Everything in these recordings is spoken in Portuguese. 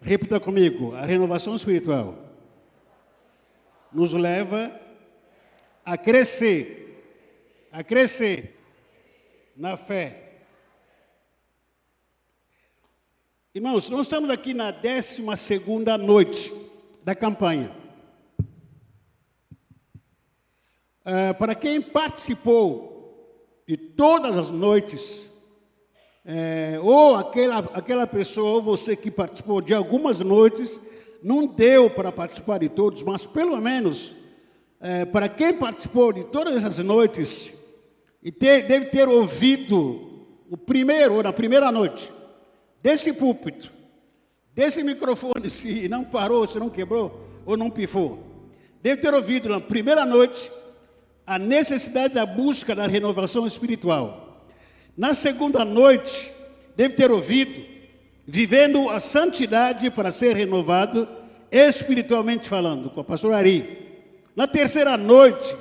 Repita comigo. A renovação espiritual nos leva a crescer na fé. Irmãos, nós estamos aqui na 12ª noite da campanha. Para quem participou de todas as noites, ou aquela pessoa, ou você que participou de algumas noites, não deu para participar de todos, mas pelo menos, para quem participou de todas essas noites, deve ter ouvido o primeiro, ou na primeira noite, desse púlpito, desse microfone, se não parou, se não quebrou, ou não pifou, deve ter ouvido na primeira noite a necessidade da busca da renovação espiritual. Na segunda noite, deve ter ouvido, vivendo a santidade para ser renovado, espiritualmente falando, com a pastora Ari. Na terceira noite,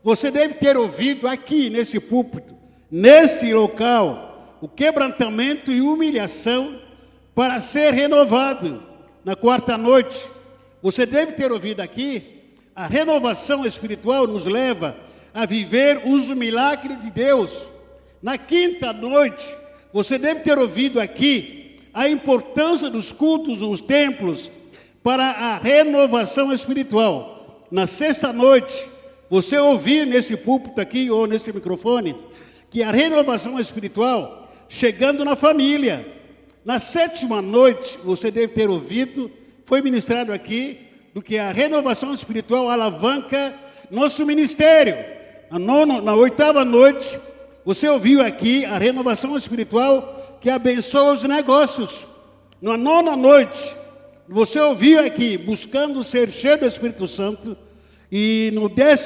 você deve ter ouvido aqui, nesse púlpito, nesse local, o quebrantamento e humilhação para ser renovado. Na quarta noite, você deve ter ouvido aqui, a renovação espiritual nos leva a viver os milagres de Deus. Na quinta noite, você deve ter ouvido aqui a importância dos cultos nos templos para a renovação espiritual. Na sexta noite, você ouviu nesse púlpito aqui ou nesse microfone que a renovação espiritual chegando na família. Na sétima noite, você deve ter ouvido, foi ministrado aqui, do que a renovação espiritual alavanca nosso ministério. Na oitava noite, você ouviu aqui a renovação espiritual que abençoa os negócios. Na nona noite, você ouviu aqui, buscando ser cheio do Espírito Santo. E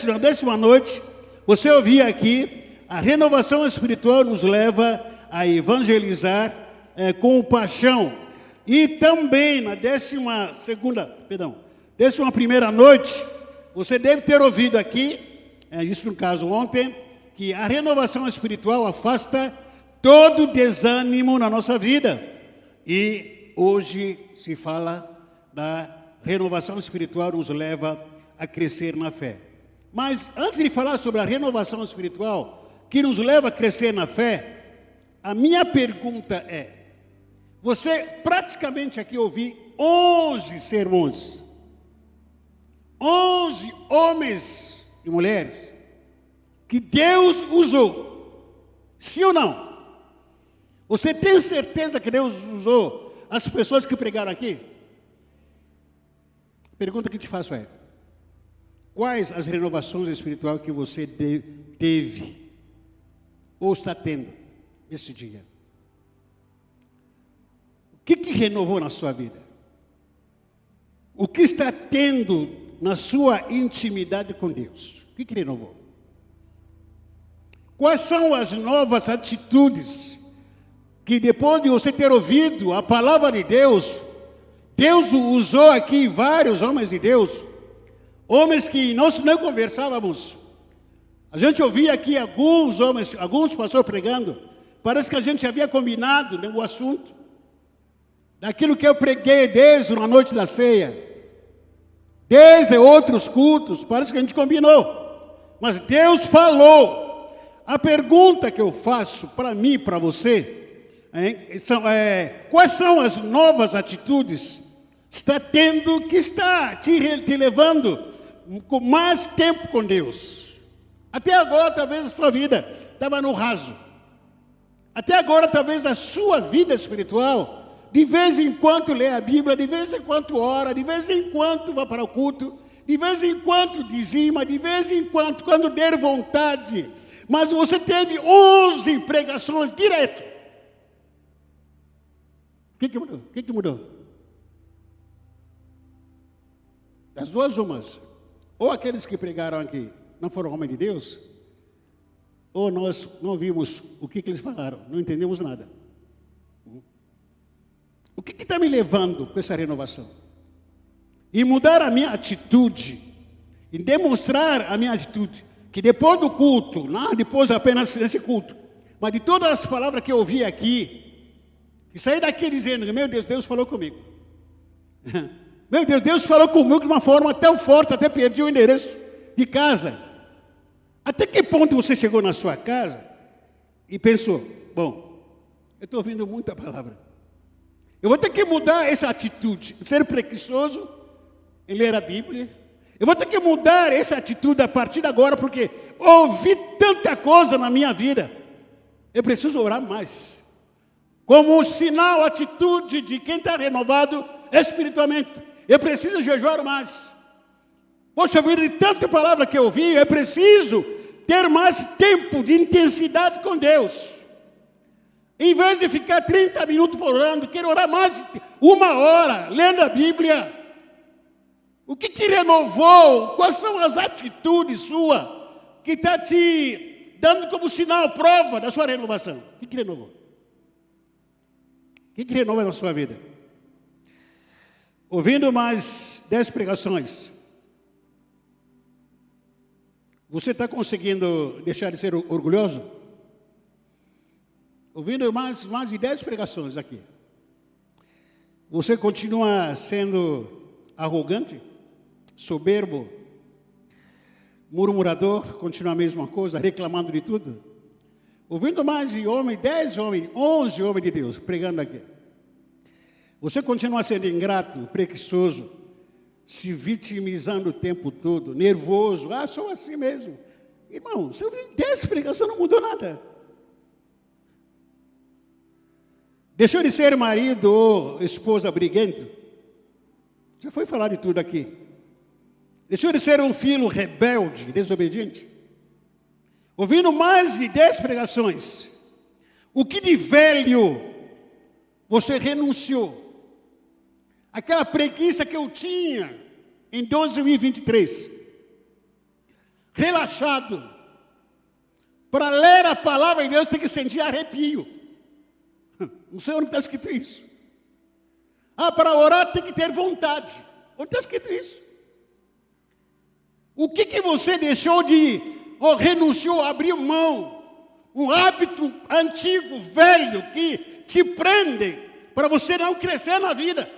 na décima noite, você ouviu aqui, a renovação espiritual nos leva a evangelizar com paixão. E também na 11ª noite, você deve ter ouvido aqui, isso no caso ontem, que a renovação espiritual afasta todo desânimo na nossa vida. E hoje se fala da renovação espiritual nos leva a crescer na fé. Mas antes de falar sobre a renovação espiritual que nos leva a crescer na fé, a minha pergunta é: você praticamente aqui ouviu 11 sermões, 11 homens e mulheres que Deus usou, sim ou não? Você tem certeza que Deus usou as pessoas que pregaram aqui? A pergunta que te faço é: quais as renovações espirituais que você teve ou está tendo esse dia? O que renovou na sua vida? O que está tendo na sua intimidade com Deus? O que renovou? Quais são as novas atitudes que depois de você ter ouvido a palavra de Deus, Deus usou aqui vários homens de Deus, homens que nós não conversávamos. A gente ouvia aqui alguns homens, alguns pastores pregando, parece que a gente havia combinado, né, o assunto, daquilo que eu preguei desde a noite da ceia, desde outros cultos, parece que a gente combinou, mas Deus falou. A pergunta que eu faço para mim e para você, quais são as novas atitudes que está tendo, que está te levando com mais tempo com Deus? Até agora, talvez a sua vida estava no raso. Até agora, talvez a sua vida espiritual, de vez em quando lê a Bíblia, de vez em quando ora, de vez em quando vai para o culto, de vez em quando dizima, de vez em quando der vontade. Mas você teve 11 pregações direto. O que mudou? O que mudou? Das duas umas. Ou aqueles que pregaram aqui não foram homens de Deus, ou nós não vimos o que eles falaram, não entendemos nada. O que está me levando com essa renovação? E mudar a minha atitude, e demonstrar a minha atitude, que depois do culto, não depois apenas desse culto, mas de todas as palavras que eu ouvi aqui, e sair daqui dizendo, meu Deus, Deus falou comigo. Meu Deus, Deus falou comigo de uma forma tão forte, até perdi o endereço de casa. Até que ponto você chegou na sua casa e pensou, bom, eu estou ouvindo muita palavra. Eu vou ter que mudar essa atitude, ser preguiçoso em ler a Bíblia. Eu vou ter que mudar essa atitude a partir de agora, porque ouvi tanta coisa na minha vida. Eu preciso orar mais. Como um sinal, atitude de quem está renovado espiritualmente. Eu preciso jejuar mais. Poxa vida, de tanta palavra que eu ouvi, eu preciso ter mais tempo de intensidade com Deus. Em vez de ficar 30 minutos por orando, quero orar mais 1 hora, lendo a Bíblia. O que renovou? Quais são as atitudes suas que está te dando como sinal, prova da sua renovação? O que renovou? O que renova na sua vida? Ouvindo mais 10 pregações, você está conseguindo deixar de ser orgulhoso? Ouvindo mais de 10 pregações aqui, você continua sendo arrogante, soberbo, murmurador, continua a mesma coisa, reclamando de tudo? Ouvindo mais de 10 homens, 11 homens de Deus pregando aqui, você continua sendo ingrato, preguiçoso, se vitimizando o tempo todo, nervoso, sou assim mesmo. Irmão, se eu vi 10 pregações, não mudou nada. Deixou de ser marido ou esposa briguento? Já foi falar de tudo aqui. Deixou de ser um filho rebelde, desobediente? Ouvindo mais de 10 pregações, o que de velho você renunciou? Aquela preguiça que eu tinha em 2023, relaxado, para ler a palavra de Deus tem que sentir arrepio. Não sei onde está escrito isso. Para orar tem que ter vontade. Onde está escrito isso? O que você deixou de, ou renunciou, abriu mão? Um hábito antigo, velho, que te prende para você não crescer na vida.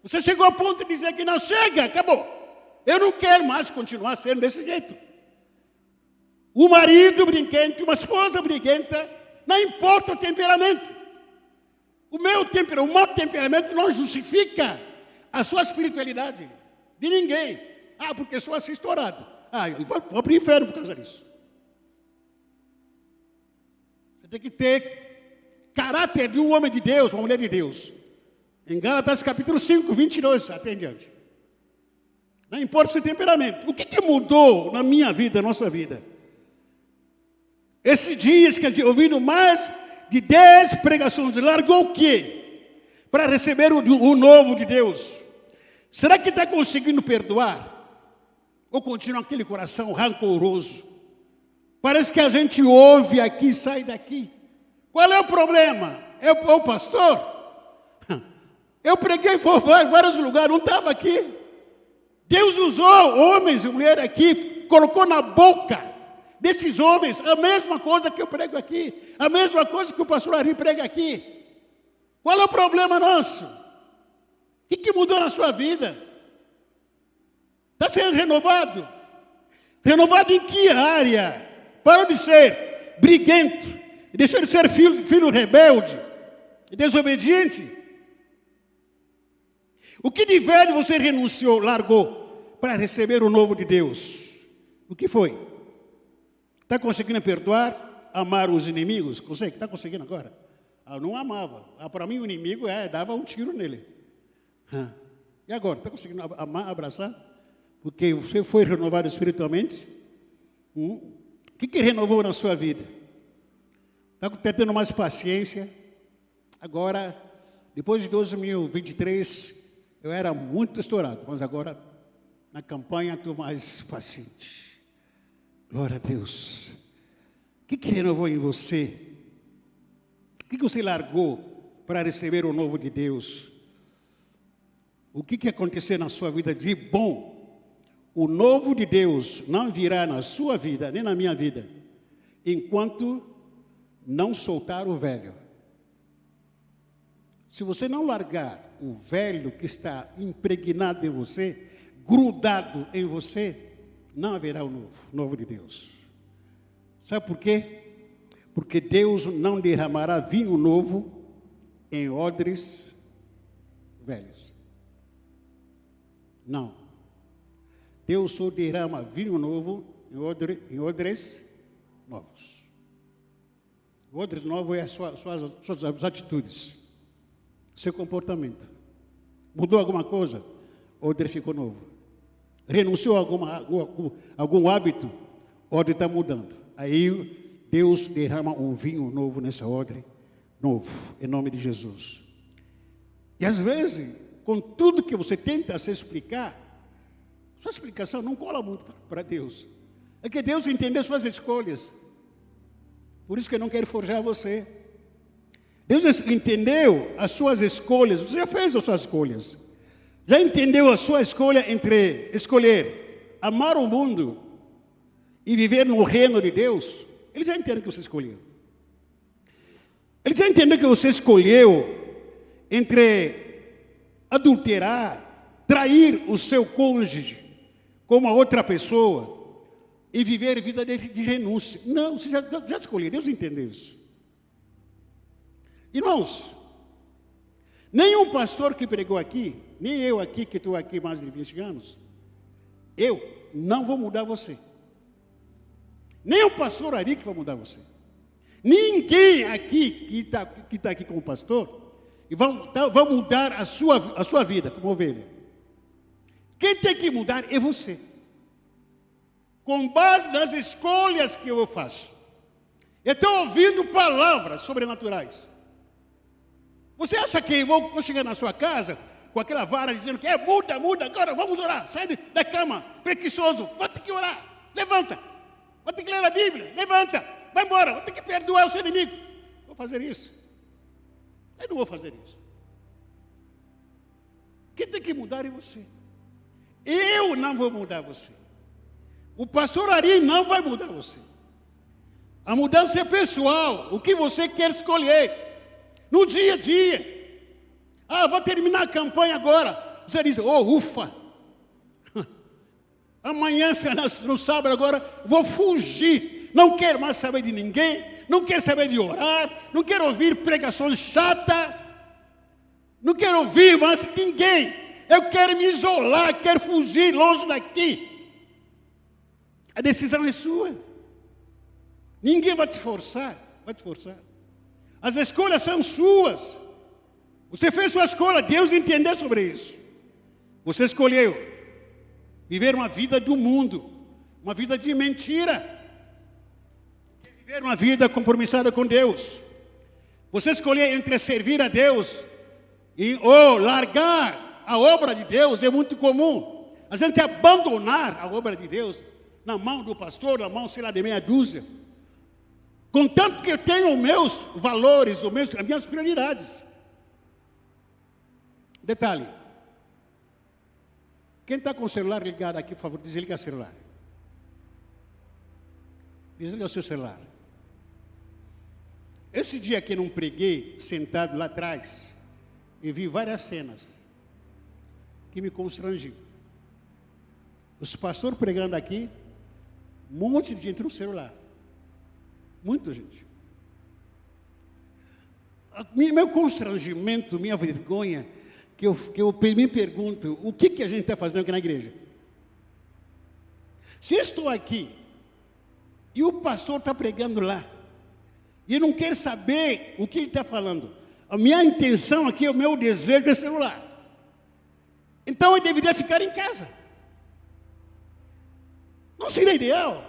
Você chegou a ponto de dizer que não, chega, acabou. Eu não quero mais continuar sendo desse jeito. O marido brinquente, uma esposa briguenta, não importa o temperamento. O meu temperamento não justifica a sua espiritualidade de ninguém. Porque sou assim estourado. Eu vou para o inferno por causa disso. Você tem que ter caráter de um homem de Deus, uma mulher de Deus. Em Gálatas capítulo 5, 22, até em diante. Não importa o seu temperamento. O que mudou na minha vida, na nossa vida? Esses dias que a gente ouvindo mais de 10 pregações, largou o quê? Para receber o novo de Deus. Será que está conseguindo perdoar? Ou continua aquele coração rancoroso? Parece que a gente ouve aqui e sai daqui. Qual é o problema? É o pastor? Eu preguei em vários lugares, não estava aqui. Deus usou homens e mulheres aqui, colocou na boca desses homens a mesma coisa que eu prego aqui, a mesma coisa que o pastor Ari prega aqui. Qual é o problema nosso? O que mudou na sua vida? Está sendo renovado? Renovado em que área? Parou de ser briguento, deixou de ser filho rebelde, desobediente. O que de velho você renunciou, largou, para receber o novo de Deus? O que foi? Está conseguindo perdoar, amar os inimigos? Consegue? Está conseguindo agora? Eu não amava. Para mim o inimigo dava um tiro nele. E agora? Está conseguindo amar, abraçar? Porque você foi renovado espiritualmente? O que renovou na sua vida? Está tendo mais paciência? Agora, depois de 2023, eu era muito estourado, mas agora, na campanha, estou mais paciente. Glória a Deus. O que renovou em você? O que você largou para receber o novo de Deus? O que aconteceu na sua vida de bom? O novo de Deus não virá na sua vida, nem na minha vida, enquanto não soltar o velho. Se você não largar o velho que está impregnado em você, grudado em você, não haverá o novo de Deus. Sabe por quê? Porque Deus não derramará vinho novo em odres velhos. Não. Deus só derrama vinho novo em odres novos. O odre novo é as suas atitudes, seu comportamento. Mudou alguma coisa? O odre ficou novo. Renunciou a algum hábito? O odre está mudando. Aí Deus derrama um vinho novo nessa odre, novo, em nome de Jesus. E às vezes, com tudo que você tenta se explicar, sua explicação não cola muito para Deus. É que Deus entendeu suas escolhas. Por isso que não quer forjar você. Deus entendeu as suas escolhas. Você já fez as suas escolhas. Já entendeu a sua escolha entre escolher amar o mundo e viver no reino de Deus? Ele já entendeu que você escolheu. Ele já entendeu que você escolheu entre adulterar, trair o seu cônjuge com uma outra pessoa e viver vida de renúncia. Não, você já escolheu, Deus entendeu isso. Irmãos, nenhum pastor que pregou aqui, nem eu aqui, que estou aqui mais de 20 anos, eu não vou mudar você. Nem o pastor Ari que vai mudar você. Ninguém aqui que está aqui como pastor vai mudar a sua vida como ovelha. Quem tem que mudar é você. Com base nas escolhas que eu faço. Eu estou ouvindo palavras sobrenaturais. Você acha que eu vou chegar na sua casa com aquela vara dizendo que muda, agora vamos orar. Sai da cama, preguiçoso, vai ter que orar. Levanta, vai ter que ler a Bíblia, levanta, vai embora, vai ter que perdoar o seu inimigo. Vou fazer isso. Eu não vou fazer isso. Quem tem que mudar é você. Eu não vou mudar você. O pastor Ari não vai mudar você. A mudança é pessoal. O que você quer escolher. No dia a dia. Vou terminar a campanha agora. Você diz, ufa. Amanhã, no sábado agora, vou fugir. Não quero mais saber de ninguém. Não quero saber de orar. Não quero ouvir pregações chatas. Não quero ouvir mais ninguém. Eu quero me isolar. Quero fugir longe daqui. A decisão é sua. Ninguém vai te forçar. As escolhas são suas. Você fez sua escolha. Deus entendeu sobre isso. Você escolheu viver uma vida do mundo. Uma vida de mentira. Viver uma vida compromissada com Deus. Você escolheu entre servir a Deus ou largar a obra de Deus. É muito comum. A gente abandonar a obra de Deus na mão do pastor, na mão, sei lá, de meia dúzia. Contanto que eu tenho os meus valores, as minhas prioridades. Detalhe. Quem está com o celular ligado aqui, por favor, desliga o celular. Desliga o seu celular. Esse dia que eu não preguei, sentado lá atrás, eu vi várias cenas que me constrangiam. Os pastores pregando aqui, um monte de gente no celular. Muita gente. Meu constrangimento, minha vergonha, que eu me pergunto, o que a gente está fazendo aqui na igreja? Se eu estou aqui, e o pastor está pregando lá, e eu não quero saber o que ele está falando, a minha intenção aqui, o meu desejo é celular. Então eu deveria ficar em casa. Não seria ideal,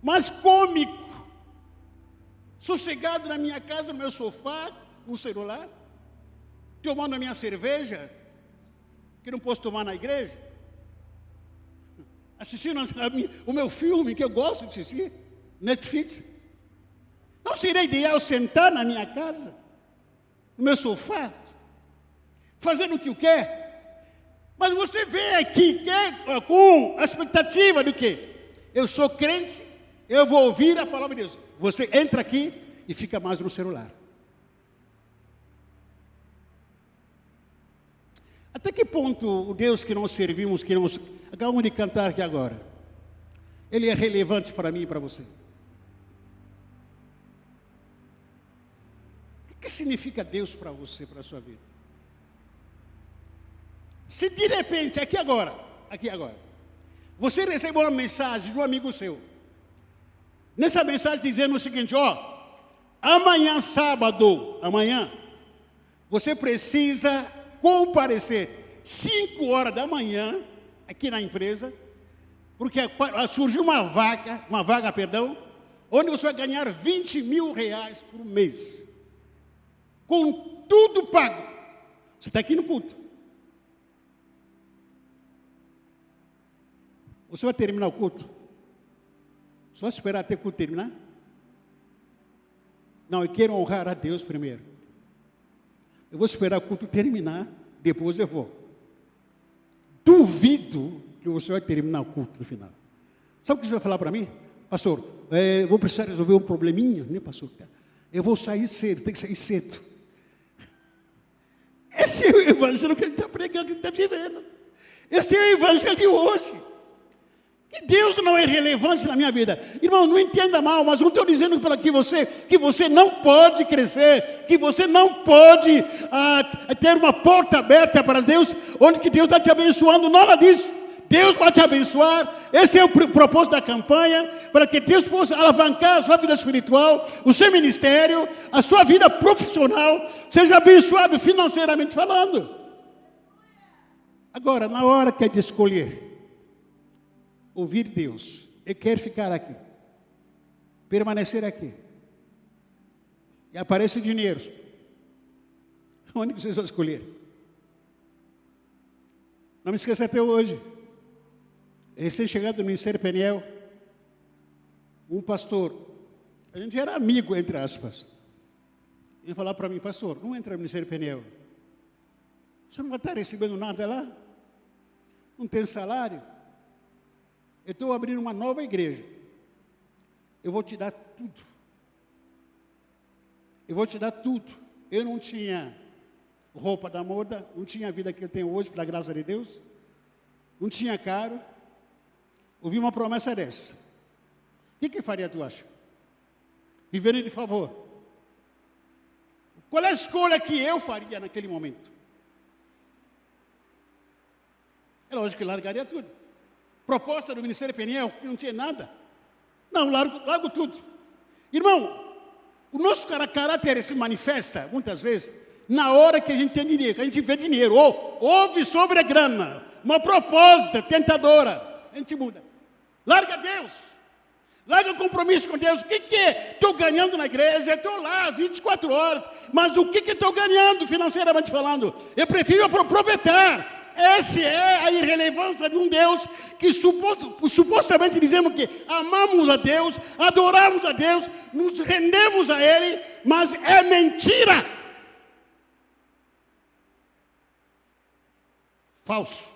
mas cômico, sossegado na minha casa, no meu sofá, no celular, tomando a minha cerveja, que não posso tomar na igreja, assistindo o meu filme, que eu gosto de assistir, Netflix. Não seria ideal sentar na minha casa, no meu sofá, fazendo o que eu quero? Mas você vem aqui com a expectativa do quê? Eu sou crente, eu vou ouvir a palavra de Deus. Você entra aqui e fica mais no celular. Até que ponto o Deus que nós servimos, que nós acabamos de cantar aqui agora, ele é relevante para mim e para você? O que significa Deus para você, para a sua vida? Se de repente, aqui agora, você recebeu uma mensagem de um amigo seu, nessa mensagem dizendo o seguinte: ó, amanhã sábado, você precisa comparecer 5 horas da manhã aqui na empresa, porque surgiu uma vaga, onde você vai ganhar 20 mil reais por mês, com tudo pago. Você está aqui no culto. Você vai terminar o culto? Só esperar até o culto terminar? Não, eu quero honrar a Deus primeiro. Eu vou esperar o culto terminar, depois eu vou. Duvido que você vai terminar o culto no final. Sabe o que você vai falar para mim? Pastor, eu vou precisar resolver um probleminha, né, pastor? Eu vou sair cedo, tem que sair cedo. Esse é o evangelho que ele está pregando, que ele está vivendo. Esse é o evangelho de hoje. Que Deus não é relevante na minha vida. Irmão, não entenda mal, mas não estou dizendo para que você não pode crescer, que você não pode ter uma porta aberta para Deus, onde que Deus está te abençoando. Nada disso. Deus vai te abençoar. Esse é o propósito da campanha, para que Deus possa alavancar a sua vida espiritual, o seu ministério, a sua vida profissional, seja abençoado financeiramente falando. Agora, na hora que é de escolher ouvir Deus, eu quero ficar aqui, permanecer aqui, e aparece dinheiro, onde vocês vão escolher? Não me esqueça até hoje, recém-chegado do Ministério Peniel, um pastor, a gente era amigo, entre aspas, ele falou para mim: pastor, não entra no Ministério Peniel, você não vai estar recebendo nada lá, não tem salário, eu estou abrindo uma nova igreja, eu vou te dar tudo, eu não tinha roupa da moda, não tinha a vida que eu tenho hoje, pela graça de Deus, não tinha carro, ouvi uma promessa dessa, o que faria, tu acha? Vivendo de favor. Qual é a escolha que eu faria naquele momento? É lógico que largaria tudo. Proposta do Ministério Peniel, que não tinha nada. Não, largo tudo. Irmão, o nosso caráter se manifesta, muitas vezes, na hora que a gente tem dinheiro, que a gente vê dinheiro, ou ouve sobre a grana, uma proposta tentadora, a gente muda. Larga Deus. Larga o compromisso com Deus. O que estou ganhando na igreja? Estou lá 24 horas, mas o que estou ganhando financeiramente falando? Eu prefiro aproveitar. Essa é a irrelevância de um Deus que supostamente dizemos que amamos a Deus, adoramos a Deus, nos rendemos a Ele, mas é mentira. Falso.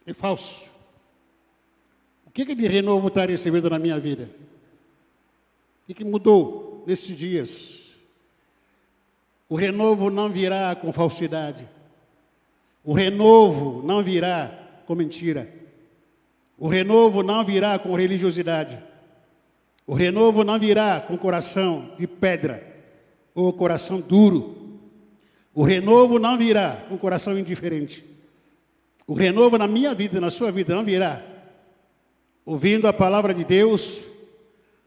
É falso. O que de renovo está recebendo na minha vida? O que mudou nesses dias? O renovo não virá com falsidade. O renovo não virá com mentira. O renovo não virá com religiosidade. O renovo não virá com coração de pedra ou coração duro. O renovo não virá com coração indiferente. O renovo na minha vida, na sua vida, não virá ouvindo a palavra de Deus,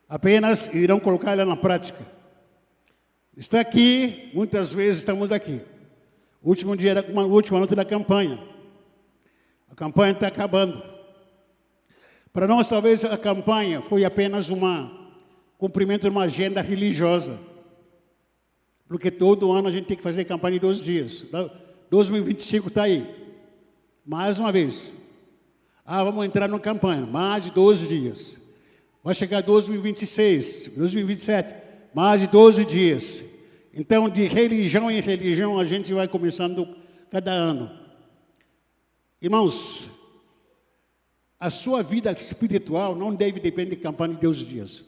apenas irão colocar ela na prática. Está aqui, muitas vezes estamos aqui. Última noite da campanha. A campanha está acabando. Para nós, talvez, a campanha foi apenas cumprimento de uma agenda religiosa. Porque todo ano a gente tem que fazer campanha em 12 dias. 2025 está aí. Mais uma vez. Vamos entrar na campanha. Mais de 12 dias. Vai chegar 2026, 2027. Mais de 12 dias. Então, de religião em religião, a gente vai começando cada ano. Irmãos, a sua vida espiritual não deve depender de campanha de 12 dias.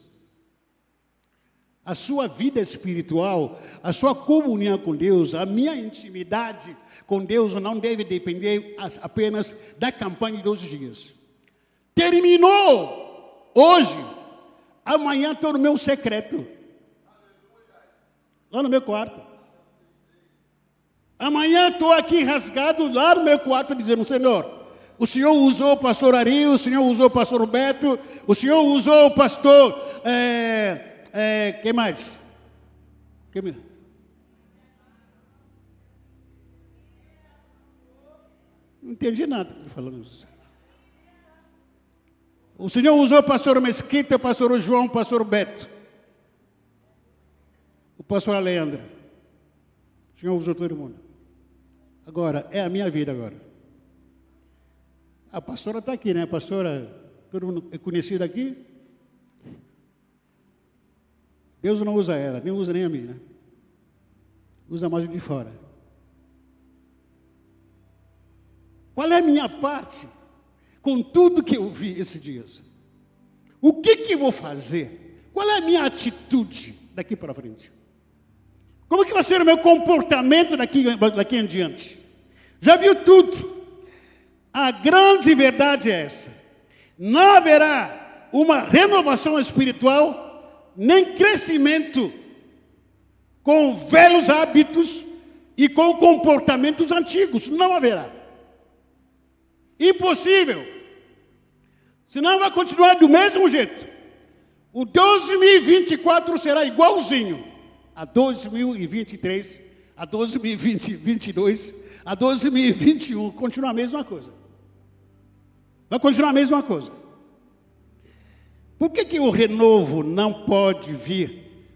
a sua vida espiritual, a sua comunhão com Deus, a minha intimidade com Deus não deve depender apenas da campanha de 12 dias. Terminou hoje, amanhã estou no meu secreto, lá no meu quarto. Amanhã estou aqui rasgado lá no meu quarto dizendo: Senhor, o Senhor usou o pastor Ari, o Senhor usou o pastor Beto, o Senhor usou o pastor... quem mais? Não entendi nada que falando isso. O Senhor usou o pastor Mesquita, o pastor João, o pastor Beto, o pastor Aleandro. O Senhor usou todo mundo. Agora, é a minha vida agora. A pastora está aqui, né? A pastora, todo mundo é conhecido aqui. Deus não usa ela, nem usa nem a mim, né? Usa mais o de fora. Qual é a minha parte com tudo que eu vi esses dias? O que eu vou fazer? Qual é a minha atitude daqui para frente? Como que vai ser o meu comportamento daqui em diante? Já viu tudo. A grande verdade é essa: não haverá uma renovação espiritual, nem crescimento com velhos hábitos e com comportamentos antigos. Não haverá. Impossível. Senão vai continuar do mesmo jeito. O 2024 será igualzinho a 2023, a 2022, a 2021. Continua a mesma coisa. Vai continuar a mesma coisa. Por que o renovo não pode vir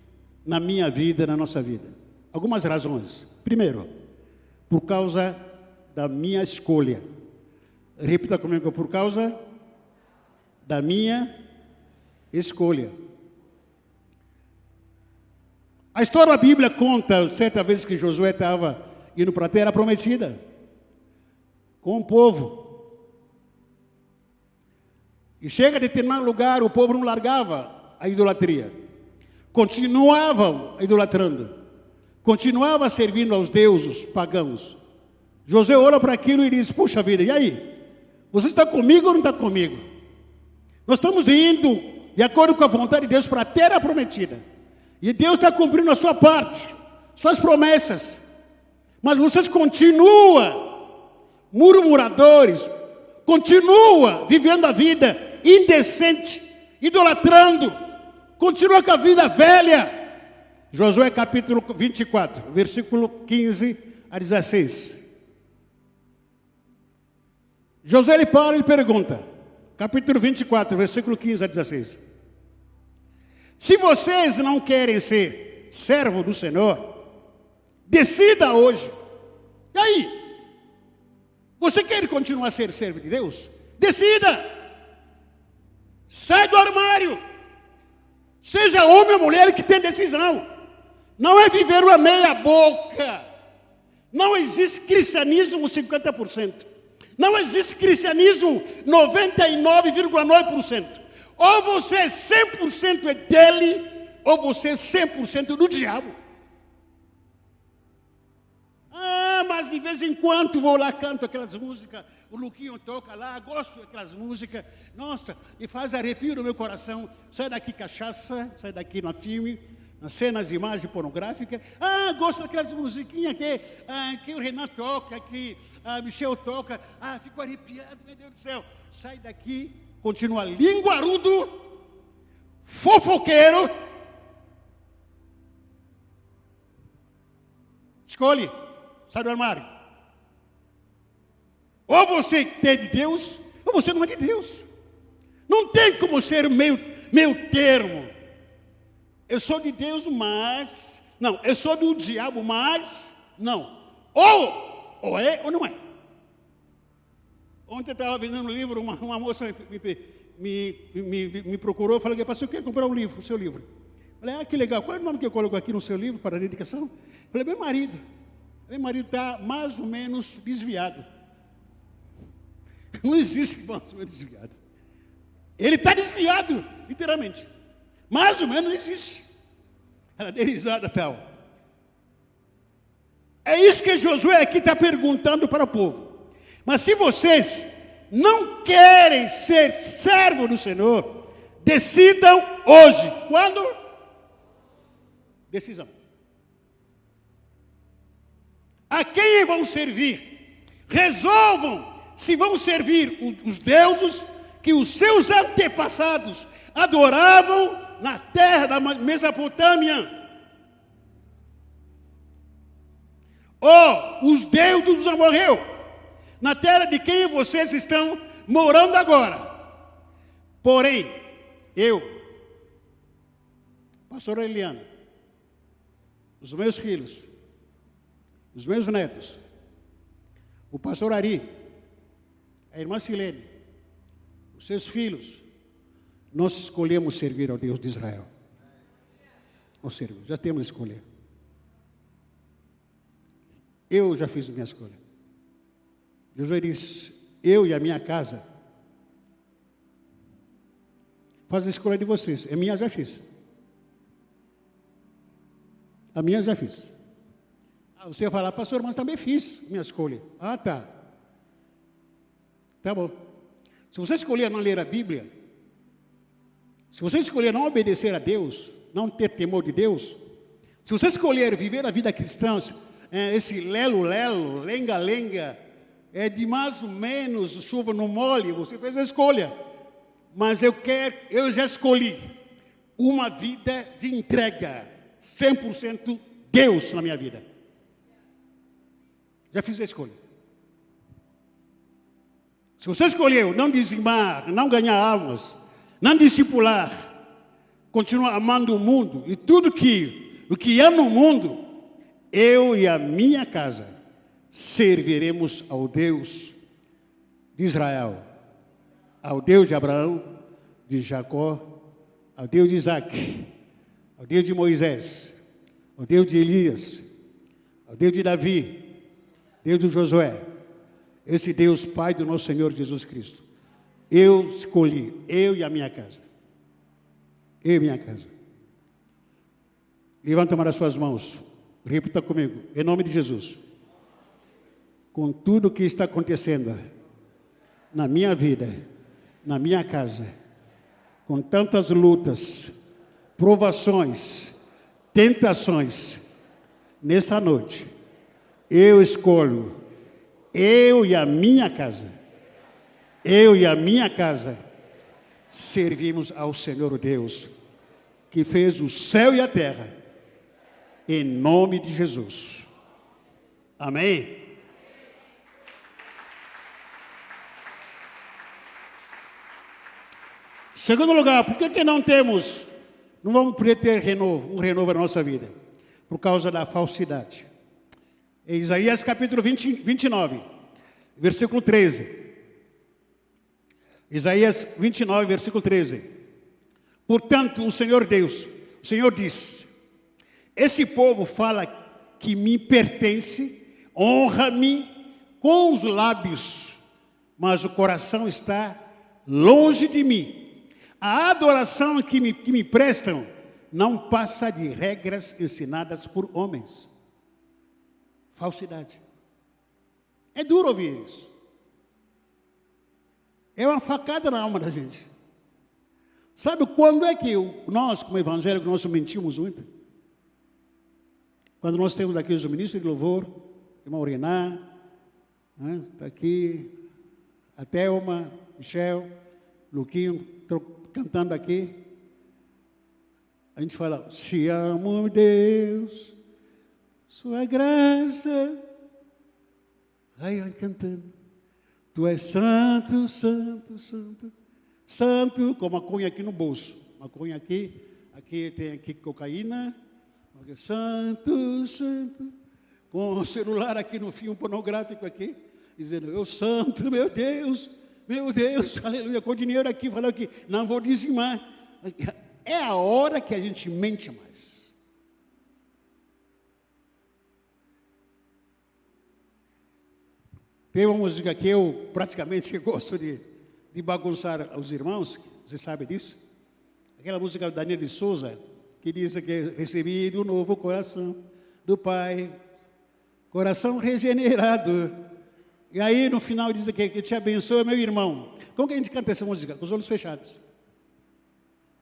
na minha vida, na nossa vida? Algumas razões. Primeiro, por causa da minha escolha. Repita comigo: por causa da minha escolha. A história da Bíblia conta, certa vez que Josué estava indo para a terra prometida, com o povo. E chega a determinado lugar, o povo não largava a idolatria. Continuavam idolatrando. Continuava servindo aos deuses pagãos. Josué olha para aquilo e diz: puxa vida, e aí? Você está comigo ou não está comigo? Nós estamos indo de acordo com a vontade de Deus para a terra prometida. E Deus está cumprindo a sua parte, suas promessas. Mas vocês continuam murmuradores, continuam vivendo a vida indecente, idolatrando, continua com a vida velha. Josué capítulo 24, versículo 15 a 16. Josué ele para e pergunta, capítulo 24, versículo 15 a 16. Se vocês não querem ser servo do Senhor, decida hoje. E aí? Você quer continuar a ser servo de Deus? Decida. Sai do armário. Seja homem ou mulher que tem decisão. Não é viver uma meia boca. Não existe cristianismo 50%. Não existe cristianismo 99,9%. Ou você é 100% é dele, ou você é 100% do diabo. Ah, mas de vez em quando vou lá, canto aquelas músicas, o Luquinho toca lá, gosto daquelas músicas. Nossa, me faz arrepio no meu coração. Sai daqui cachaça, sai daqui na filme, nas cenas de imagem pornográfica. Ah, gosto daquelas musiquinhas que o Renato toca, que a Michel toca. Ah, fico arrepiado, meu Deus do céu. Sai daqui, continua linguarudo, fofoqueiro. Escolhe, sai do armário. Ou você é de Deus, ou você não é de Deus. Não tem como ser meio termo. Eu sou de Deus, mas... Não, eu sou do diabo, mas... Não. Ou é ou não é. Ontem eu estava vendendo um livro, uma moça me procurou, falou que pastor, eu quero comprar um livro, o seu livro. Falei, ah, que legal, qual é o nome que eu coloco aqui no seu livro para a dedicação? Falei, meu marido está mais ou menos desviado. Não existe mais ou menos desviado. Ele está desviado, literalmente. Mais ou menos existe. Ela deu risada tal. É isso que Josué aqui está perguntando para o povo. Mas se vocês não querem ser servos do Senhor, decidam hoje. Quando? Decisão. A quem vão servir? Resolvam se vão servir os deuses que os seus antepassados adoravam na terra da Mesopotâmia, ou os deuses dos amorreus, na terra de quem vocês estão morando agora. Porém, eu, pastor Eliana, os meus filhos, os meus netos, o pastor Ari, a irmã Silene, os seus filhos, nós escolhemos servir ao Deus de Israel. Nós servimos, já temos que escolher. Eu já fiz a minha escolha. Josué disse, eu e a minha casa, faz a escolha de vocês. A minha já fiz. A minha já fiz. Você vai falar, pastor, mas também fiz minha escolha. Ah, tá. Tá bom. Se você escolher não ler a Bíblia, se você escolher não obedecer a Deus, não ter temor de Deus, se você escolher viver a vida cristã, esse lelo-lelo, lenga-lenga, é de mais ou menos chuva no mole, você fez a escolha. Mas eu já escolhi uma vida de entrega, 100% Deus na minha vida. Já fiz a escolha. Se você escolheu não dizimar, não ganhar almas, não discipular, continuar amando o mundo e tudo o que há no mundo, eu e a minha casa serviremos ao Deus de Israel, ao Deus de Abraão, de Jacó, ao Deus de Isaac, ao Deus de Moisés, ao Deus de Elias, ao Deus de Davi, Deus de Josué, esse Deus Pai do nosso Senhor Jesus Cristo. Eu escolhi, eu e a minha casa. Eu e minha casa. Levanta uma das suas mãos. Repita comigo, em nome de Jesus. Com tudo o que está acontecendo na minha vida, na minha casa, com tantas lutas, provações, tentações, nessa noite, eu escolho, eu e a minha casa, servimos ao Senhor Deus, que fez o céu e a terra, em nome de Jesus. Amém? Segundo lugar, por que não vamos poder ter um renovo na nossa vida? Por causa da falsidade. Em Isaías capítulo 29, versículo 13. Isaías 29, versículo 13. Portanto, o Senhor diz, esse povo fala que me pertence, honra-me com os lábios, mas o coração está longe de mim. A adoração que me prestam não passa de regras ensinadas por homens. Falsidade. É duro ouvir isso. É uma facada na alma da gente. Sabe quando é que nós, como evangélicos, nós mentimos muito? Quando nós temos aqui os ministros de louvor, irmão Renan, está aqui, a Thelma, Michel, Luquinho, cantando aqui. A gente fala, te amo, Deus, sua graça. Aí vai cantando. Tu és santo, santo, santo, santo, com maconha aqui no bolso. Maconha aqui tem aqui cocaína. Santo, santo, com o celular aqui no filme pornográfico aqui, dizendo, eu santo, meu Deus, aleluia, com dinheiro aqui, falando que não vou dizimar. É a hora que a gente mente mais. Tem uma música que eu praticamente gosto de bagunçar os irmãos, você sabe disso? Aquela música do Daniel de Souza, que diz que recebi um novo coração do Pai, coração regenerado. E aí no final diz que te abençoa, meu irmão. Como que a gente canta essa música? Com os olhos fechados.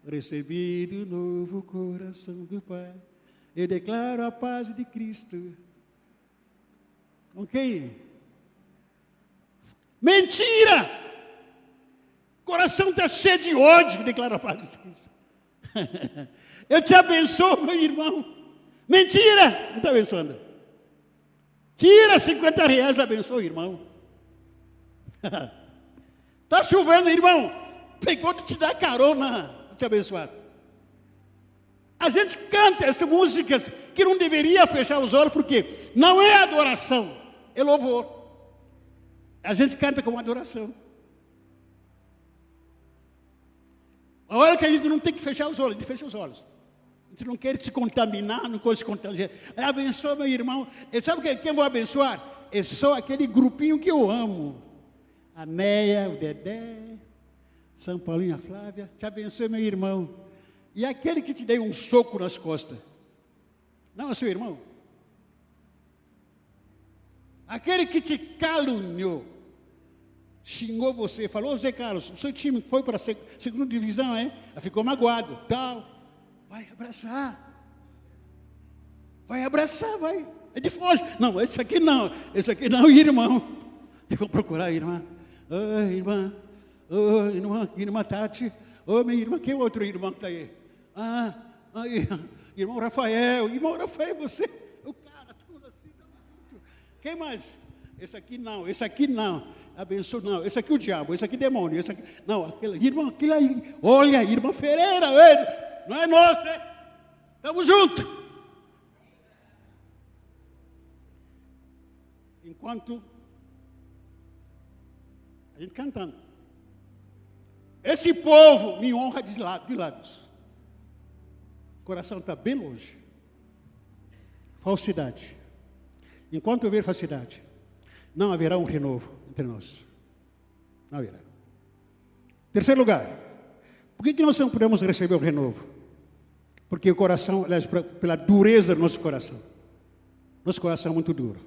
Recebi um novo coração do Pai, eu declaro a paz de Cristo. Ok? Mentira! Coração está cheio de ódio, declara a paz de Cristo. Eu te abençoo, meu irmão. Mentira! Não está abençoando. Tira R$50, abençoa o irmão. Está chovendo, irmão. Pegou de te dar carona, te abençoar. A gente canta essas músicas que não deveria fechar os olhos, porque não é adoração, é louvor. A gente canta como adoração. A hora que a gente não tem que fechar os olhos, a gente fecha os olhos. A gente não quer se contaminar, não quer se contaminar. Abençoa meu irmão. E sabe quem eu vou abençoar? É só aquele grupinho que eu amo. A Neia, o Dedé, São Paulinho, a Flávia. Te abençoe, meu irmão. E aquele que te deu um soco nas costas. Não é seu irmão? Aquele que te caluniou, xingou você, falou: Zé Carlos, o seu time foi para a segunda divisão, é? Ficou magoado, tal. Vai abraçar. Vai abraçar, vai. É de foge. Não, esse aqui não, irmão. Eu vou procurar a irmã. Oi, irmã. Oi, irmã Tati. Ô, minha irmã, quem é o outro irmão que está aí? Irmão Rafael, você. O cara, todos assim, junto. Quem mais? Esse aqui não. Abençoa, não. Esse aqui o diabo, esse aqui demônio, esse aqui. Não, aquele irmão, aquilo aí. Olha, irmã Ferreira, não é nosso, né? Estamos juntos. Enquanto a gente cantando. Esse povo me honra de lados. O coração está bem longe. Falsidade. Enquanto houver falsidade, não haverá um renovo entre nós. Não haverá. Terceiro lugar, por que nós não podemos receber o renovo? Porque o coração, aliás, pela dureza do nosso coração. Nosso coração é muito duro.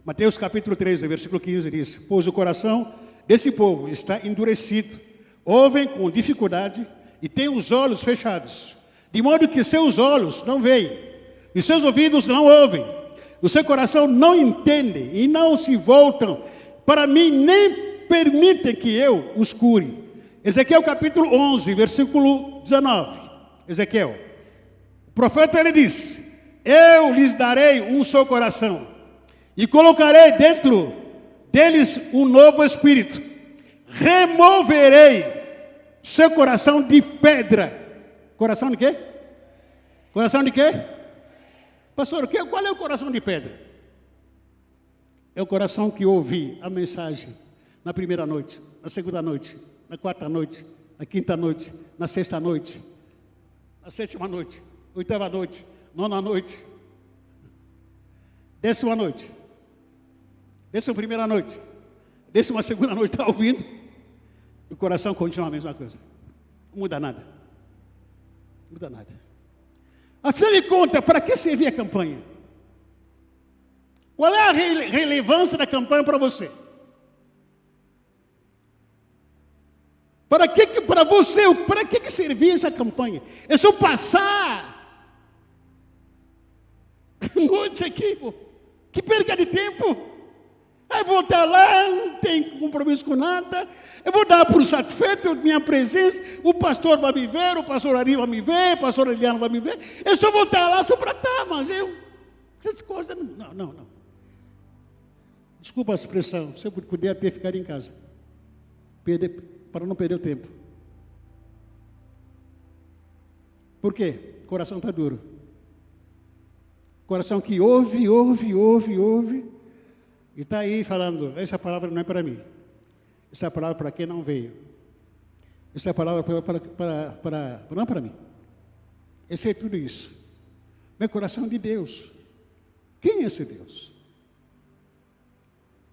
Mateus capítulo 13, versículo 15 diz: pois o coração desse povo está endurecido, ouvem com dificuldade e têm os olhos fechados, de modo que seus olhos não veem, e seus ouvidos não ouvem, o seu coração não entende e não se voltam para mim, nem permitem que eu os cure. Ezequiel capítulo 11, versículo 19. Ezequiel, o profeta ele diz: eu lhes darei um só coração e colocarei dentro deles um novo espírito. Removerei seu coração de pedra. Coração de quê? Coração de quê? Pastor, qual é o coração de pedra? É o coração que ouvi a mensagem na primeira noite, na segunda noite, na quarta noite, na quinta noite, na sexta noite, na sétima noite, oitava noite, nona noite, 10ª noite, 11ª noite, 12ª noite, está ouvindo? E o coração continua a mesma coisa. Não muda nada. Não muda nada. Afinal de contas, para que servir a campanha? Qual é a relevância da campanha para você? Para que servir essa campanha? É só passar noite aqui, pô. Que perca de tempo. Eu vou estar lá, não tem compromisso com nada. Eu vou dar por satisfeito minha presença. O pastor vai me ver, o pastor Ari vai me ver, o pastor Eliano vai me ver. Eu só vou estar lá só para estar, mas essas coisas, não. Desculpa a expressão, você podia ter ficado em casa. Para não perder o tempo. Por quê? O coração está duro. Coração que ouve. E está aí falando: essa palavra não é para mim. Essa palavra é para quem não veio. Essa palavra não é para mim. Esse é tudo isso. Meu coração é de Deus. Quem é esse Deus?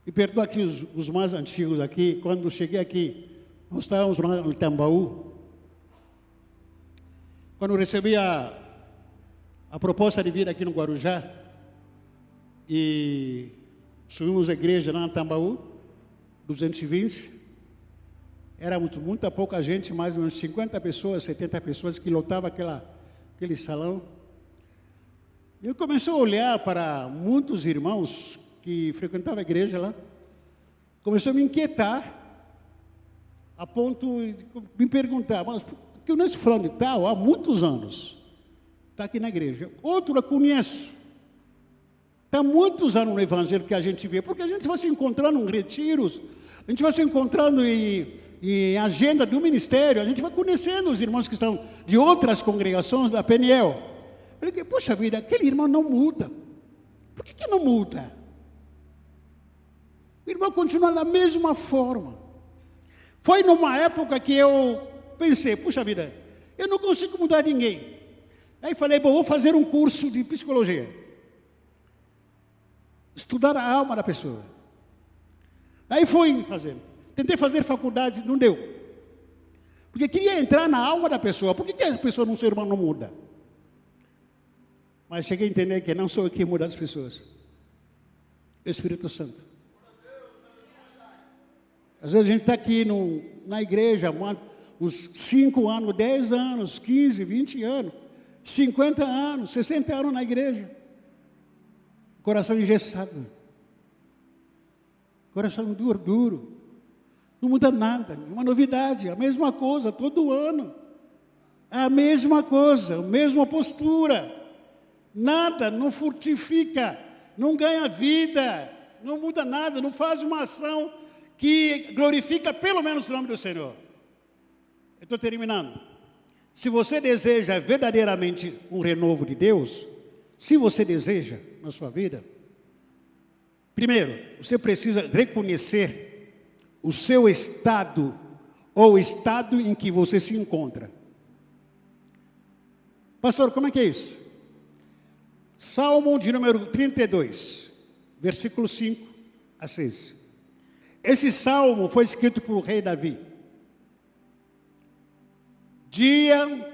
E perdoa aqui os mais antigos aqui. Quando eu cheguei aqui, nós estávamos lá no Tambaú. quando recebi a proposta de vir aqui no Guarujá, e subimos a igreja lá na Tambaú, 220, éramos muita pouca gente, mais ou menos 50 pessoas, 70 pessoas, que lotava aquele salão. Eu comecei a olhar para muitos irmãos que frequentavam a igreja lá, começou a me inquietar, a ponto de me perguntar, mas por que o nosso fulano de tal, há muitos anos, está aqui na igreja? Outro eu conheço, está há muitos anos no evangelho que a gente vê, porque a gente vai se encontrando em retiros, a gente vai se encontrando em agenda do ministério, a gente vai conhecendo os irmãos que estão de outras congregações da Peniel. Eu falei, puxa vida, aquele irmão não muda. Por que não muda? O irmão continua da mesma forma. Foi numa época que eu pensei, puxa vida, eu não consigo mudar ninguém. Aí falei, bom, vou fazer um curso de psicologia. Estudar a alma da pessoa. Aí fui fazendo. Tentei fazer faculdade, não deu. Porque queria entrar na alma da pessoa. Por que a pessoa, num ser humano, não muda? Mas cheguei a entender que não sou eu que muda as pessoas. O Espírito Santo. Às vezes a gente está aqui na igreja, uns 5 anos, 10 anos, 15, 20 anos, 50 anos, 60 anos na igreja. Coração engessado. Coração duro. Não muda nada, uma novidade, a mesma coisa, todo ano. A mesma coisa, a mesma postura. Nada, não frutifica, não ganha vida, não muda nada, não faz uma ação que glorifica pelo menos o nome do Senhor. Eu estou terminando. Se você deseja verdadeiramente um renovo de Deus, se você deseja na sua vida, primeiro, você precisa reconhecer o seu estado, ou o estado em que você se encontra. Pastor, como é que é isso? Salmo de número 32, versículo 5 a 6. Esse salmo foi escrito por rei Davi.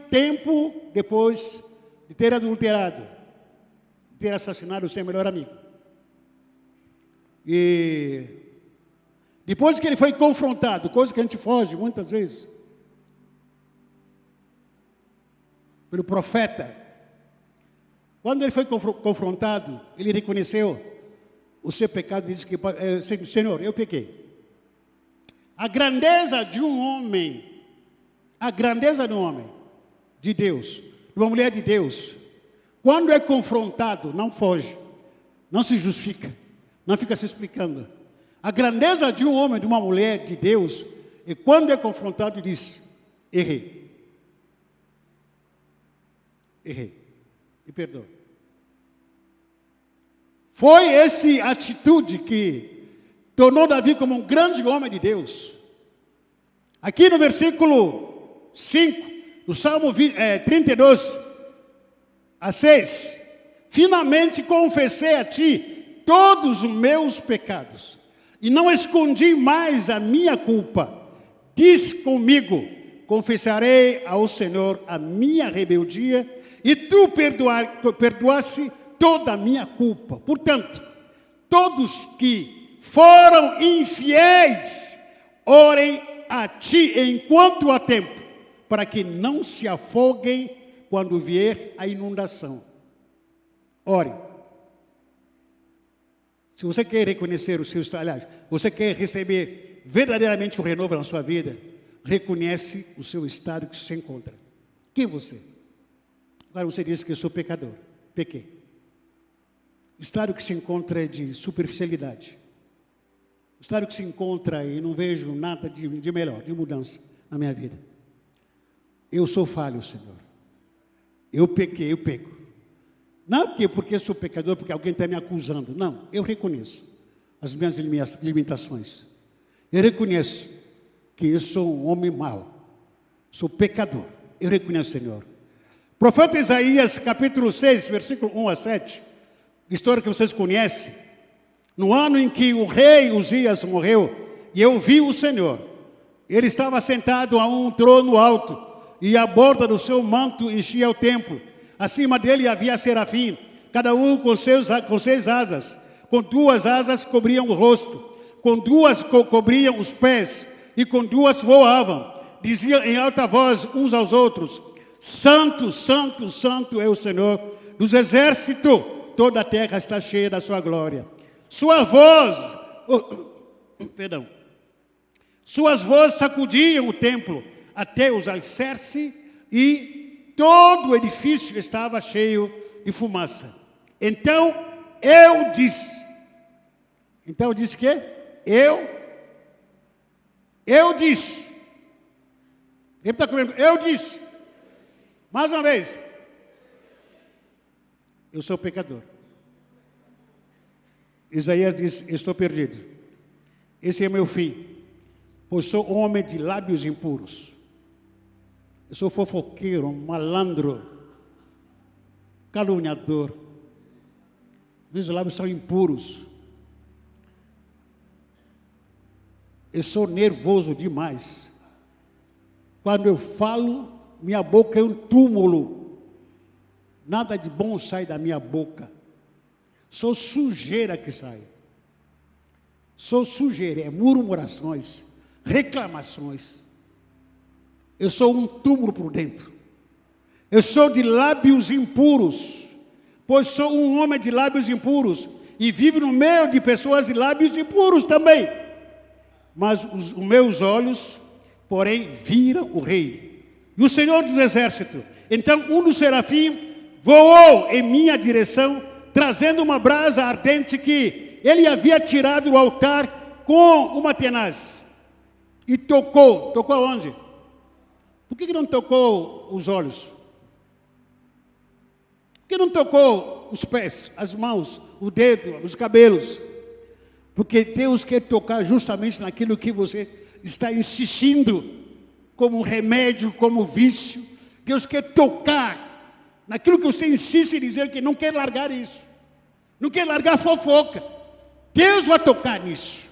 Tempo depois de ter adulterado, de ter assassinado o seu melhor amigo. E depois que ele foi confrontado, coisa que a gente foge muitas vezes, pelo profeta, quando ele foi confrontado, ele reconheceu o seu pecado e disse que, Senhor, eu pequei. A grandeza de um homem, de Deus, de uma mulher de Deus, quando é confrontado, não foge, não se justifica, não fica se explicando. A grandeza de um homem, de uma mulher de Deus, é quando é confrontado diz, errei. E perdoa. Foi essa atitude que tornou Davi como um grande homem de Deus. Aqui no versículo 5, do Salmo 32 a 6, finalmente confessei a ti todos os meus pecados, e não escondi mais a minha culpa. Diz comigo, confessarei ao Senhor a minha rebeldia, e tu perdoaste toda a minha culpa. Portanto, todos que foram infiéis, orem a ti enquanto há tempo, para que não se afoguem quando vier a inundação. Ore. Se você quer reconhecer o seu estado, aliás, você quer receber verdadeiramente o renovo na sua vida, reconhece o seu estado que se encontra. Quem é você? Agora você diz que eu sou pecador. Pequei. O estado que se encontra é de superficialidade. O estado que se encontra e não vejo nada de melhor, de mudança na minha vida. Eu sou falho, Senhor. Eu pequei, eu peco. Não porque sou pecador, porque alguém está me acusando. Não, eu reconheço as minhas limitações. Eu reconheço que eu sou um homem mau. Sou pecador. Eu reconheço, Senhor. Profeta Isaías, capítulo 6, versículo 1 a 7. História que vocês conhecem. No ano em que o rei Uzias morreu, e eu vi o Senhor. Ele estava sentado a um trono alto, e a borda do seu manto enchia o templo. Acima dele havia serafim, cada um com seis asas. Com 2 asas cobriam o rosto, com 2 cobriam os pés, e com 2 voavam. Diziam em alta voz uns aos outros: Santo, Santo, Santo é o Senhor dos exércitos, toda a terra está cheia da sua glória. Suas vozes sacudiam o templo até os alicerces, e todo o edifício estava cheio de fumaça. Então eu disse que? Eu disse. Repita comigo, eu disse. Mais uma vez. Eu sou pecador. Isaías diz, estou perdido. Esse é meu fim, pois sou homem de lábios impuros. Eu sou fofoqueiro, malandro, caluniador. Meus lábios são impuros. Eu sou nervoso demais. Quando eu falo, minha boca é um túmulo. Nada de bom sai da minha boca. Sou sujeira que sai. Sou sujeira, é murmurações, reclamações. Eu sou um túmulo por dentro. Eu sou de lábios impuros, pois sou um homem de lábios impuros, e vivo no meio de pessoas de lábios impuros também. Mas os meus olhos, porém, viram o Rei, e o Senhor dos Exércitos. Então um dos serafins voou em minha direção, trazendo uma brasa ardente que ele havia tirado do altar com uma tenaz. E tocou aonde? Por que não tocou os olhos? Por que não tocou os pés, as mãos, o dedo, os cabelos? Porque Deus quer tocar justamente naquilo que você está insistindo, como remédio, como vício. Deus quer tocar naquilo que você insiste em dizer que não quer largar isso. Não quer largar a fofoca. Deus vai tocar nisso.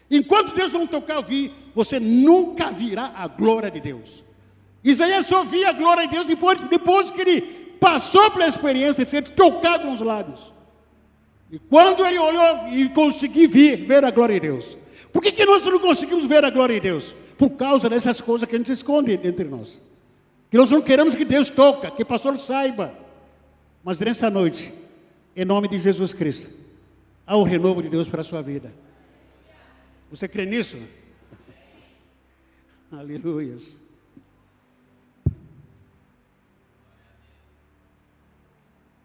Enquanto Deus não tocar, você nunca virá a glória de Deus. Isaías só via a glória de Deus depois que ele passou pela experiência de ser tocado nos lábios. E quando ele olhou e conseguiu ver a glória de Deus. Por que nós não conseguimos ver a glória de Deus? Por causa dessas coisas que a gente esconde entre nós. Que nós não queremos que Deus toque, que o pastor saiba. Mas nessa noite, em nome de Jesus Cristo, há um renovo de Deus para a sua vida. Você crê nisso? Aleluias.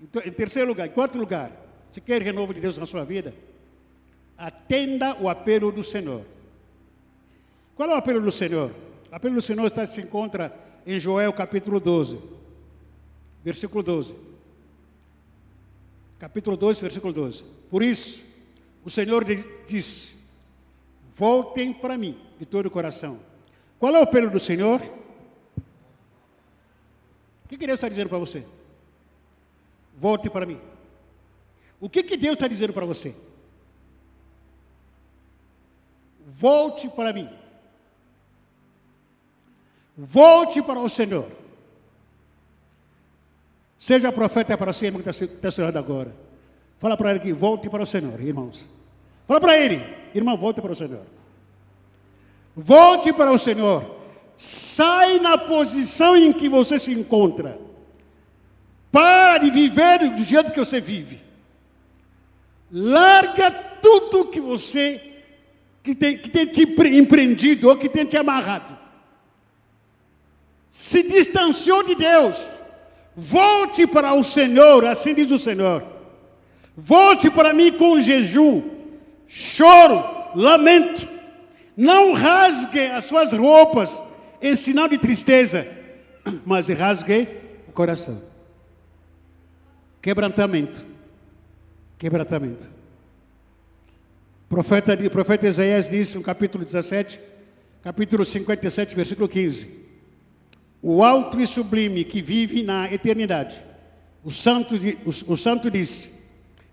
Então, em terceiro lugar, em quarto lugar, se quer renovo de Deus na sua vida, atenda o apelo do Senhor. Qual é o apelo do Senhor? O apelo do Senhor se encontra em Joel capítulo 12, versículo 12. Capítulo 12, versículo 12. Por isso, o Senhor disse: voltem para mim de todo o coração. Qual é o apelo do Senhor? O que Deus está dizendo para você? Volte para mim. O que Deus está dizendo para você? Volte para mim. Volte para o Senhor. Seja profeta para si, irmão, que está chorando agora. Fala para ele que volte para o Senhor, irmãos. Fala para ele, irmão, volte para o Senhor. Volte para o Senhor. Sai na posição em que você se encontra. Para de viver do jeito que você vive. Larga tudo que você que tem te empreendido ou que tem te amarrado. Se distanciou de Deus. Volte para o Senhor, assim diz o Senhor. Volte para mim com jejum, choro, lamento. Não rasgue as suas roupas em sinal de tristeza, mas rasgue o coração. Quebrantamento. Quebrantamento. O profeta Isaías disse no capítulo 17, capítulo 57, versículo 15. O alto e sublime que vive na eternidade. O santo disse: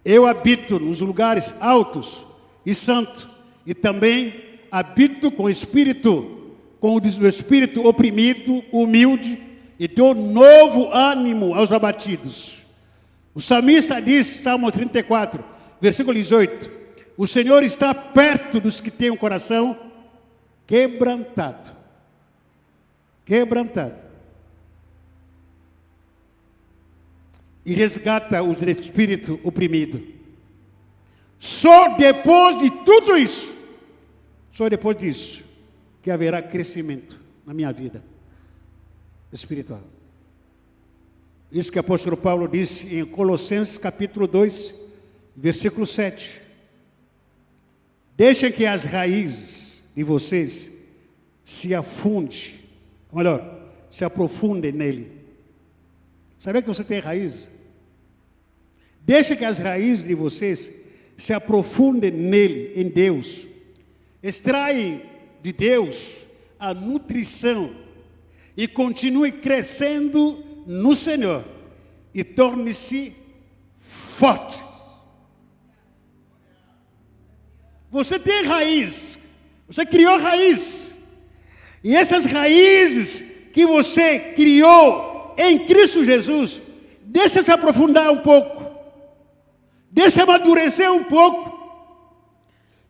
eu habito nos lugares altos e santo, e também habito com o espírito oprimido, humilde, e dou novo ânimo aos abatidos. O salmista diz, Salmo 34, versículo 18, o Senhor está perto dos que têm o coração quebrantado. Quebrantado. E resgata o espírito oprimido. Só depois de tudo isso, só depois disso, que haverá crescimento na minha vida espiritual. Isso que o apóstolo Paulo disse em Colossenses capítulo 2, versículo 7. Deixem que as raízes de vocês se afundem, ou melhor, se aprofundem nele. Sabia que você tem raízes? Deixe que as raízes de vocês se aprofundem nele, em Deus. Extraem de Deus a nutrição e continue crescendo no Senhor e torne-se fortes. Você tem raiz, você criou raiz, e essas raízes que você criou em Cristo Jesus, deixa se aprofundar um pouco, deixa amadurecer um pouco,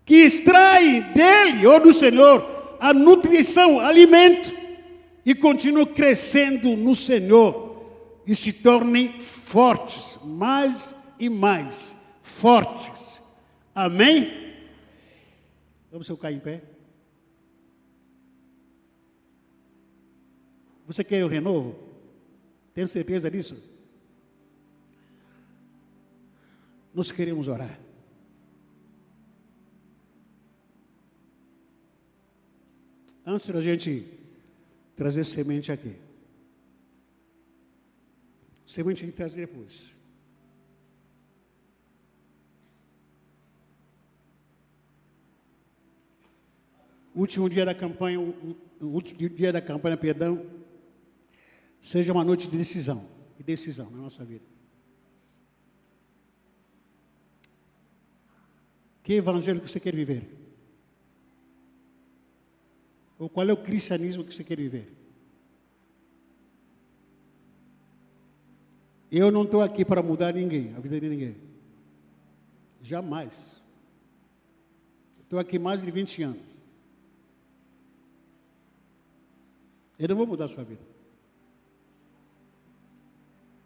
que extrai dele ou do Senhor a nutrição, alimento, e continue crescendo no Senhor e se tornem fortes, mais e mais fortes. Amém? Vamos ficar em pé. Você quer o renovo? Tem certeza disso? Nós queremos orar. Antes da gente trazer semente aqui. Semente a gente traz depois. Último dia da campanha, o último dia da campanha, perdão, seja uma noite de decisão na nossa vida. Que evangelho que você quer viver? Ou qual é o cristianismo que você quer viver? Eu não estou aqui para mudar ninguém, a vida de ninguém. Jamais. Estou aqui mais de 20 anos. Eu não vou mudar a sua vida.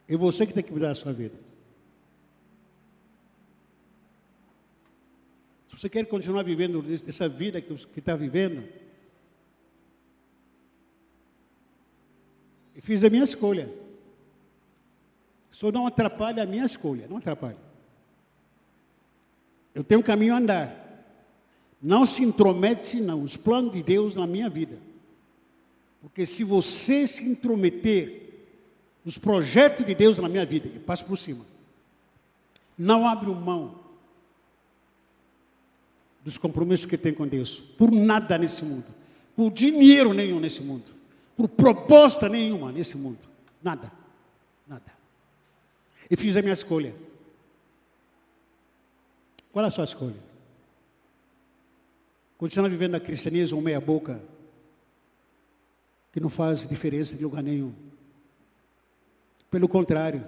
É você que tem que mudar a sua vida. Se você quer continuar vivendo essa vida que está vivendo, eu fiz a minha escolha. Só não atrapalha a minha escolha, não atrapalha. Eu tenho um caminho a andar. Não se intromete nos planos de Deus na minha vida. Porque se você se intrometer nos projetos de Deus na minha vida, eu passo por cima. Não abre mão dos compromissos que tem com Deus. Por nada nesse mundo. Por dinheiro nenhum nesse mundo. Por proposta nenhuma nesse mundo. Nada. Nada. E fiz a minha escolha. Qual é a sua escolha? Continuar vivendo a cristianismo meia boca, que não faz diferença em lugar nenhum. Pelo contrário,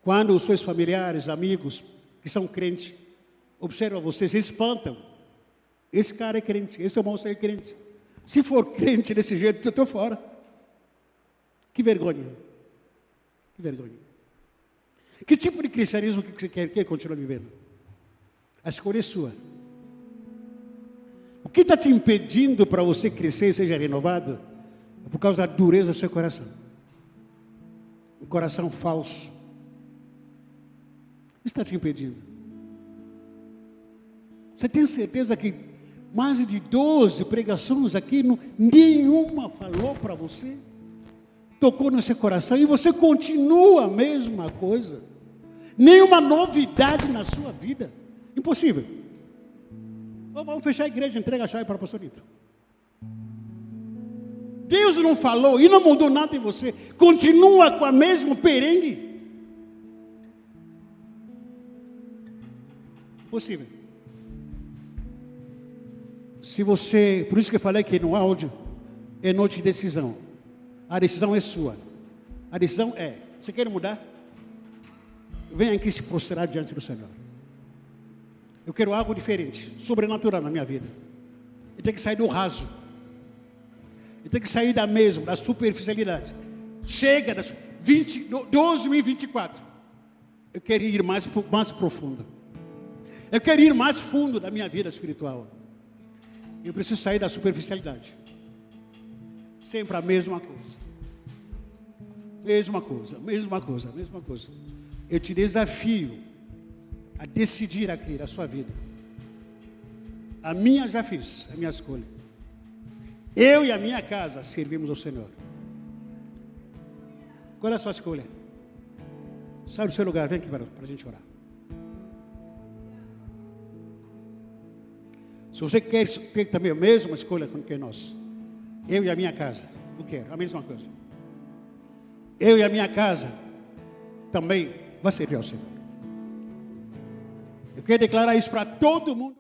quando os seus familiares, amigos, que são crentes, observam você, se espantam. Esse cara é crente, esse moço é crente. Se for crente desse jeito, eu estou fora. Que vergonha. Que vergonha. Que tipo de cristianismo que você quer continuar vivendo? A escolha é sua. O que está te impedindo para você crescer e seja renovado? É por causa da dureza do seu coração. Um coração falso. O que está te impedindo? Você tem certeza que mais de 12 pregações aqui, nenhuma falou para você? Tocou no seu coração e você continua a mesma coisa? Nenhuma novidade na sua vida? Impossível. Vamos fechar a igreja, entrega a chave para o pastor Nito. Deus não falou e não mudou nada em você. Continua com a mesma perengue. Impossível. Se você, por isso que eu falei que no áudio é noite de decisão. A decisão é sua. A decisão é, você quer mudar? Venha aqui se prostrar diante do Senhor. Eu quero algo diferente, sobrenatural na minha vida. Eu tenho que sair do raso. Eu tenho que sair da superficialidade. Chega das 2024. Eu quero ir mais profundo. Eu quero ir mais fundo da minha vida espiritual. Eu preciso sair da superficialidade. Sempre a mesma coisa. Mesma coisa. Eu te desafio a decidir aqui da sua vida. A minha já fiz, a minha escolha. Eu e a minha casa servimos ao Senhor. Qual é a sua escolha? Sai do seu lugar, vem aqui para a gente orar. Se você quer também a mesma escolha que nós, eu e a minha casa, eu quero a mesma coisa. Eu e a minha casa também vai servir ao Senhor. Eu quero declarar isso para todo mundo.